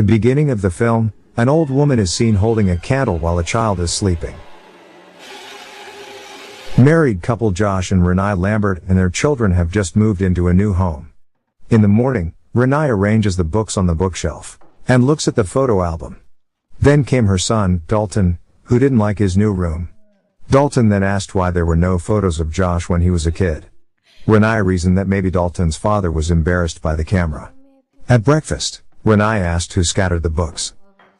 the beginning of the film, an old woman is seen holding a candle while a child is sleeping. Married couple Josh and Renee Lambert and their children have just moved into a new home. In the morning, Renee arranges the books on the bookshelf and looks at the photo album. Then came her son, Dalton, who didn't like his new room. Dalton then asked why there were no photos of Josh when he was a kid. Renee reasoned that maybe Dalton's father was embarrassed by the camera. At breakfast, Renee asked who scattered the books.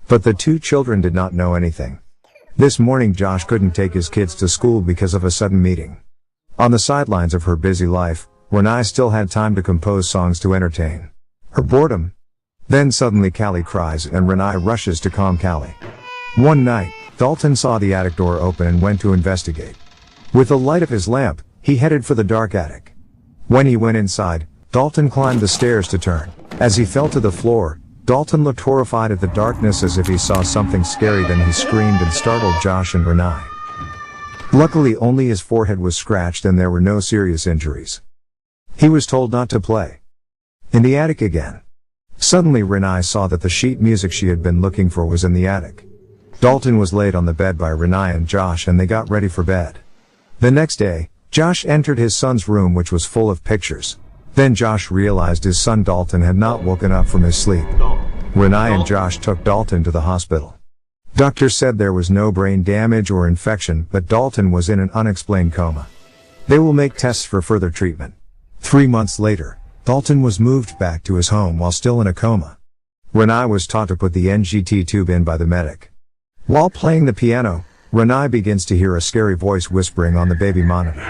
But the two children did not know anything. This morning Josh couldn't take his kids to school because of a sudden meeting. On the sidelines of her busy life, Renee still had time to compose songs to entertain her boredom. Then suddenly Callie cries and Renee rushes to calm Callie. One night, Dalton saw the attic door open and went to investigate. With the light of his lamp, he headed for the dark attic. When he went inside, Dalton climbed the stairs to turn. As he fell to the floor, Dalton looked horrified at the darkness as if he saw something scary. Then he screamed and startled Josh and Renee. Luckily only his forehead was scratched and there were no serious injuries. He was told not to play in the attic again. Suddenly Renee saw that the sheet music she had been looking for was in the attic. Dalton was laid on the bed by Renee and Josh and they got ready for bed. The next day, Josh entered his son's room which was full of pictures. Then Josh realized his son Dalton had not woken up from his sleep. Renee and Josh took Dalton to the hospital. Doctors said there was no brain damage or infection, but Dalton was in an unexplained coma. They will make tests for further treatment. 3 months later, Dalton was moved back to his home while still in a coma. Renee was taught to put the NGT tube in by the medic. While playing the piano, Renee begins to hear a scary voice whispering on the baby monitor.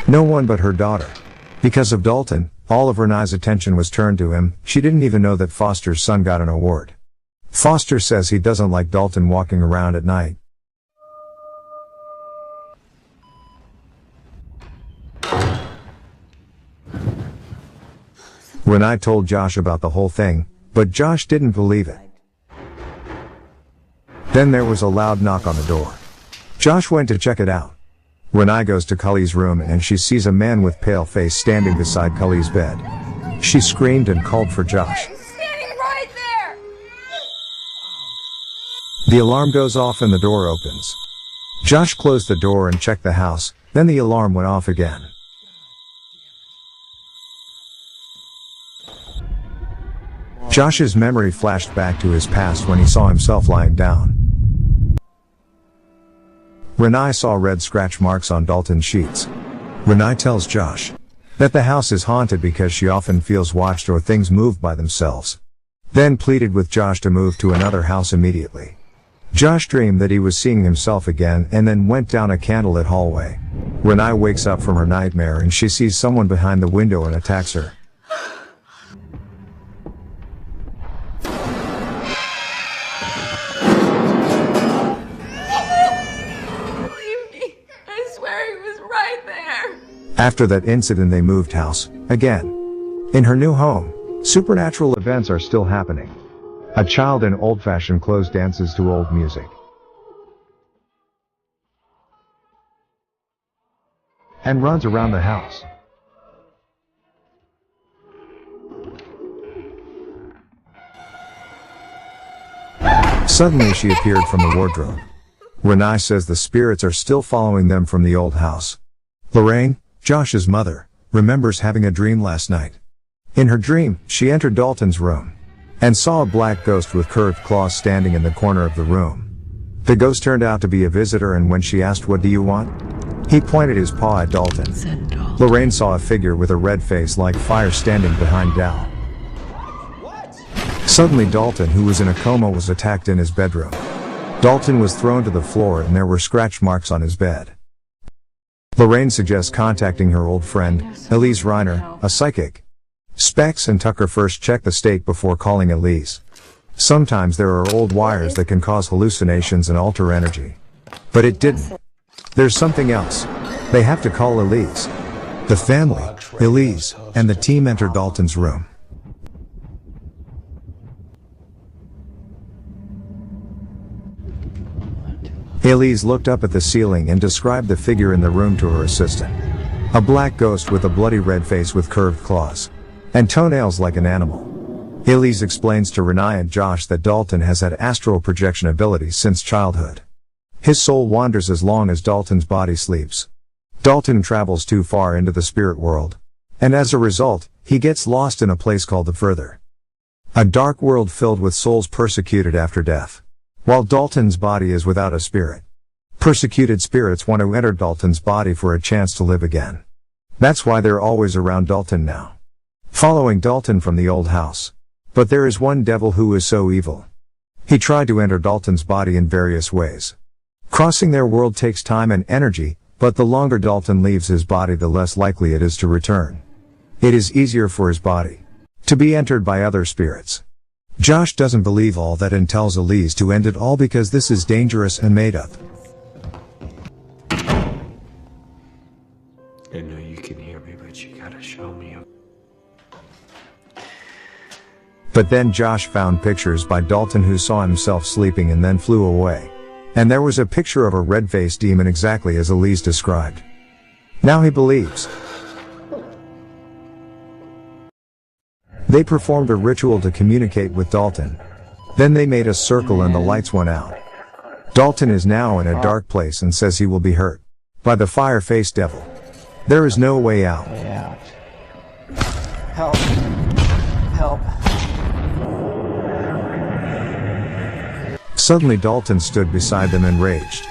No one but her daughter. Because of Dalton, all of Renee's attention was turned to him. She didn't even know that Foster's son got an award. Foster says he doesn't like Dalton walking around at night. Renee told Josh about the whole thing, but Josh didn't believe it. Then there was a loud knock on the door. Josh went to check it out. Renee goes to Cully's room and she sees a man with pale face standing beside Cully's bed. She screamed and called for Josh. He's standing right there! The alarm goes off and the door opens. Josh closed the door and checked the house, then the alarm went off again. Josh's memory flashed back to his past when he saw himself lying down. Renee saw red scratch marks on Dalton's sheets. Renee tells Josh that the house is haunted because she often feels watched or things move by themselves. Then pleaded with Josh to move to another house immediately. Josh dreamed that he was seeing himself again and then went down a candlelit hallway. Renee wakes up from her nightmare and she sees someone behind the window and attacks her. After that incident they moved house, again. In her new home, supernatural events are still happening. A child in old-fashioned clothes dances to old music. And runs around the house. Suddenly she appeared from the wardrobe. Renee says the spirits are still following them from the old house. Lorraine, Josh's mother, remembers having a dream last night. In her dream, she entered Dalton's room and saw a black ghost with curved claws standing in the corner of the room. The ghost turned out to be a visitor and when she asked what do you want, he pointed his paw at Dalton. Lorraine saw a figure with a red face like fire standing behind Dal. Suddenly Dalton, who was in a coma, was attacked in his bedroom. Dalton was thrown to the floor and there were scratch marks on his bed. Lorraine suggests contacting her old friend, Elise Reiner, a psychic. Specs and Tucker first check the stake before calling Elise. Sometimes there are old wires that can cause hallucinations and alter energy. But it didn't. There's something else. They have to call Elise. The family, Elise, and the team enter Dalton's room. Elise looked up at the ceiling and described the figure in the room to her assistant. A black ghost with a bloody red face with curved claws. And toenails like an animal. Elise explains to Renai and Josh that Dalton has had astral projection abilities since childhood. His soul wanders as long as Dalton's body sleeps. Dalton travels too far into the spirit world. And as a result, he gets lost in a place called the Further. A dark world filled with souls persecuted after death. While Dalton's body is without a spirit. Persecuted spirits want to enter Dalton's body for a chance to live again. That's why they're always around Dalton now. Following Dalton from the old house. But there is one devil who is so evil. He tried to enter Dalton's body in various ways. Crossing their world takes time and energy, but the longer Dalton leaves his body the less likely it is to return. It is easier for his body to be entered by other spirits. Josh doesn't believe all that and tells Elise to end it all because this is dangerous and made up. I know you can hear me, but you gotta show me. But then Josh found pictures by Dalton who saw himself sleeping and then flew away. And there was a picture of a red-faced demon exactly as Elise described. Now he believes. They performed a ritual to communicate with Dalton. Then they made a circle and the lights went out. Dalton is now in a dark place and says he will be hurt by the fire-faced devil. There is no way out. Help. Help. Suddenly Dalton stood beside them enraged.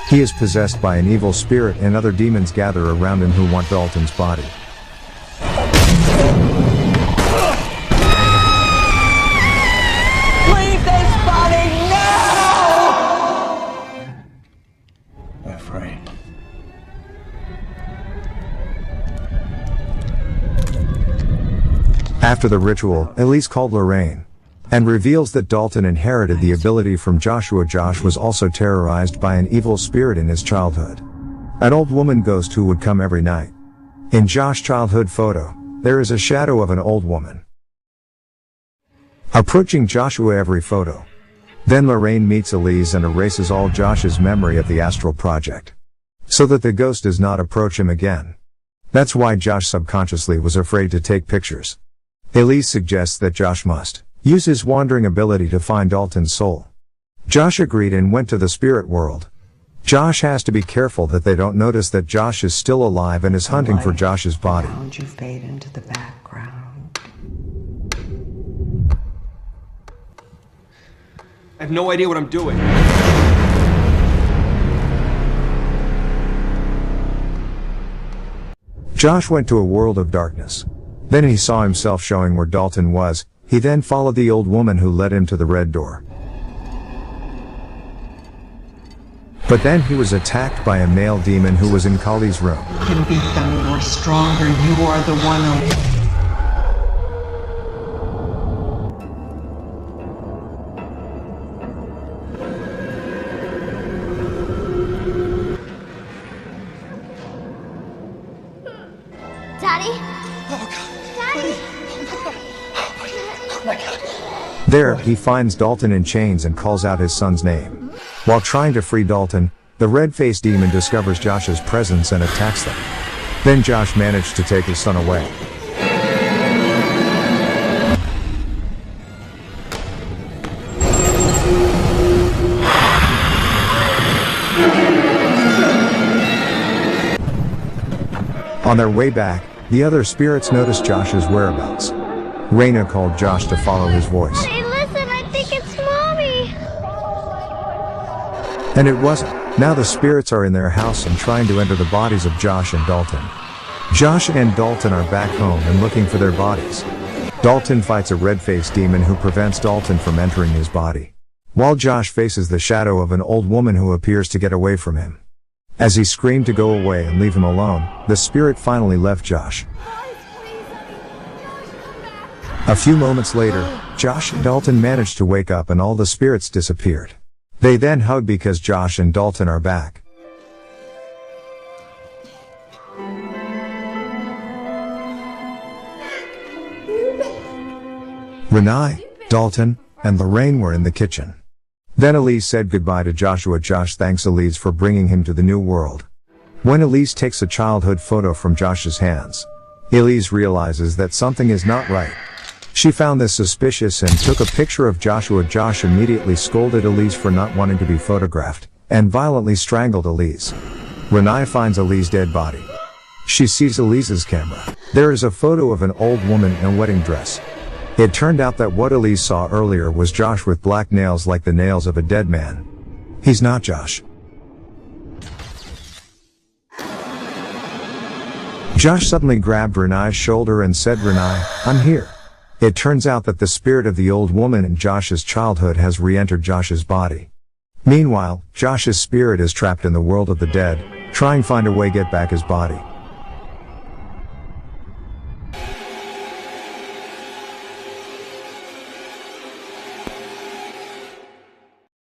He is possessed by an evil spirit and other demons gather around him who want Dalton's body. Leave this body now! I'm afraid. After the ritual, Elise called Lorraine. And reveals that Dalton inherited the ability from Joshua. Josh was also terrorized by an evil spirit in his childhood. An old woman ghost who would come every night. In Josh's childhood photo, there is a shadow of an old woman approaching Joshua every photo. Then Lorraine meets Elise and erases all Josh's memory of the astral project. So that the ghost does not approach him again. That's why Josh subconsciously was afraid to take pictures. Elise suggests that Josh must use his wandering ability to find Dalton's soul. Josh agreed and went to the spirit world. Josh has to be careful that they don't notice that Josh is still alive and is hunting for Josh's body. Around you fade into the background. I have no idea what I'm doing. Josh went to a world of darkness. Then he saw himself showing where Dalton was. He then followed the old woman who led him to the red door. But then he was attacked by a male demon who was in Kali's room. You can beat them, you are stronger, you are the one. Daddy? There, he finds Dalton in chains and calls out his son's name. While trying to free Dalton, the red-faced demon discovers Josh's presence and attacks them. Then Josh managed to take his son away. On their way back, the other spirits noticed Josh's whereabouts. Raina called Josh to follow his voice. Hey, listen, I think it's Mommy. And it wasn't. Now the spirits are in their house and trying to enter the bodies of Josh and Dalton. Josh and Dalton are back home and looking for their bodies. Dalton fights a red-faced demon who prevents Dalton from entering his body. While Josh faces the shadow of an old woman who appears to get away from him. As he screamed to go away and leave him alone, the spirit finally left Josh. A few moments later, Josh and Dalton managed to wake up and all the spirits disappeared. They then hug because Josh and Dalton are back. Renai, Dalton, and Lorraine were in the kitchen. Then Elise said goodbye to Joshua. Josh thanks Elise for bringing him to the new world. When Elise takes a childhood photo from Josh's hands, Elise realizes that something is not right. She found this suspicious and took a picture of Joshua. Josh immediately scolded Elise for not wanting to be photographed, and violently strangled Elise. Renai finds Elise's dead body. She sees Elise's camera. There is a photo of an old woman in a wedding dress. It turned out that what Elise saw earlier was Josh with black nails like the nails of a dead man. He's not Josh. Josh suddenly grabbed Renai's shoulder and said, "Renai, I'm here." It turns out that the spirit of the old woman in Josh's childhood has re-entered Josh's body. Meanwhile, Josh's spirit is trapped in the world of the dead, trying to find a way to get back his body.